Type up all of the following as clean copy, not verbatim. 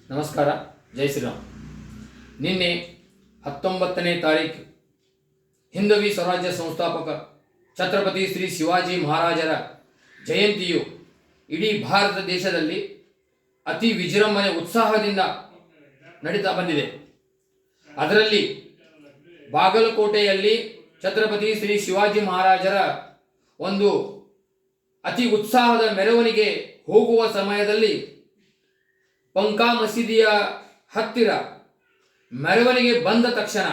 ನಮಸ್ಕಾರ, ಜೈ ಶ್ರೀರಾಮ್. ನಿನ್ನೆ 19ನೇ ತಾರೀಕು ಹಿಂದವಿ ಸ್ವರಾಜ್ಯ ಸಂಸ್ಥಾಪಕ ಛತ್ರಪತಿ ಶ್ರೀ ಶಿವಾಜಿ ಮಹಾರಾಜರ ಜಯಂತಿಯು ಇಡೀ ಭಾರತ ದೇಶದಲ್ಲಿ ಅತಿ ವಿಜೃಂಭಣೆ ಉತ್ಸಾಹದಿಂದ ನಡೀತಾ ಬಂದಿದೆ. ಅದರಲ್ಲಿ ಬಾಗಲಕೋಟೆಯಲ್ಲಿ ಛತ್ರಪತಿ ಶ್ರೀ ಶಿವಾಜಿ ಮಹಾರಾಜರ ಒಂದು ಅತಿ ಉತ್ಸಾಹದ ಮೆರವಣಿಗೆ ಹೋಗುವ ಸಮಯದಲ್ಲಿ ಪಂಕಾ ಮಸೀದಿಯ ಹತ್ತಿರ ಮೆರವಣಿಗೆ ಬಂದ ತಕ್ಷಣ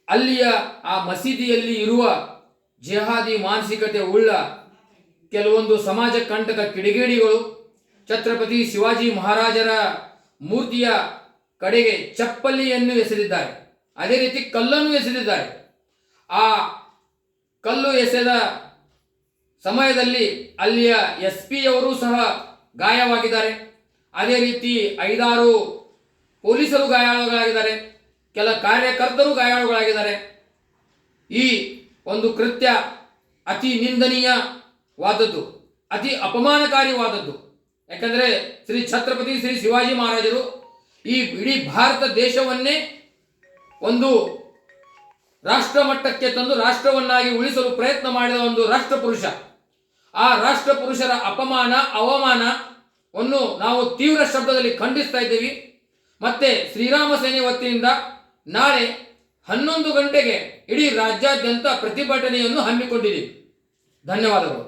ಅಲ್ಲಿಯ ಆ ಮಸೀದಿಯಲ್ಲಿ ಇರುವ ಜಿಹಾದಿ ಮಾನಸಿಕತೆ ಉಳ್ಳ ಕೆಲವೊಂದು ಸಮಾಜ ಕಂಟಕ ಕಿಡಿಗೇಡಿಗಳು ಛತ್ರಪತಿ ಶಿವಾಜಿ ಮಹಾರಾಜರ ಮೂರ್ತಿಯ ಕಡೆಗೆ ಚಪ್ಪಲಿಯನ್ನು ಎಸೆದಿದ್ದಾರೆ. ಅದೇ ರೀತಿ ಕಲ್ಲನ್ನು ಎಸೆದಿದ್ದಾರೆ. ಆ ಕಲ್ಲು ಎಸೆದ ಸಮಯದಲ್ಲಿ ಅಲ್ಲಿಯ SP ಅವರು ಸಹ ಗಾಯವಾಗಿದ್ದಾರೆ. ಅದೇ ರೀತಿ 5-6 ಪೊಲೀಸರು ಗಾಯಾಳುಗಳಾಗಿದ್ದಾರೆ. ಕೆಲ ಕಾರ್ಯಕರ್ತರು ಗಾಯಾಳುಗಳಾಗಿದ್ದಾರೆ. ಈ ಒಂದು ಕೃತ್ಯ ಅತಿ ನಿಂದನೀಯವಾದದ್ದು, ಅತಿ ಅಪಮಾನಕಾರಿವಾದದ್ದು. ಯಾಕಂದರೆ ಶ್ರೀ ಛತ್ರಪತಿ ಶ್ರೀ ಶಿವಾಜಿ ಮಹಾರಾಜರು ಈ ಇಡೀ ಭಾರತ ದೇಶವನ್ನೇ ಒಂದು ರಾಷ್ಟ್ರ ಮಟ್ಟಕ್ಕೆ ತಂದು ರಾಷ್ಟ್ರವನ್ನಾಗಿ ಉಳಿಸಲು ಪ್ರಯತ್ನ ಮಾಡಿದ ಒಂದು ರಾಷ್ಟ್ರಪುರುಷ. ಆ ರಾಷ್ಟ್ರಪುರುಷರ ಅಪಮಾನ ಅವಮಾನವನ್ನು ನಾವು ತೀವ್ರ ಶಬ್ದದಲ್ಲಿ ಖಂಡಿಸ್ತಾ ಇದ್ದೀವಿ. ಮತ್ತೆ ಶ್ರೀರಾಮ ಸೇನೆ ವತಿಯಿಂದ ನಾಳೆ 11 ಗಂಟೆಗೆ ಇಡೀ ರಾಜ್ಯಾದ್ಯಂತ ಪ್ರತಿಭಟನೆಯನ್ನು ಹಮ್ಮಿಕೊಂಡಿದ್ದೀವಿ. ಧನ್ಯವಾದಗಳು.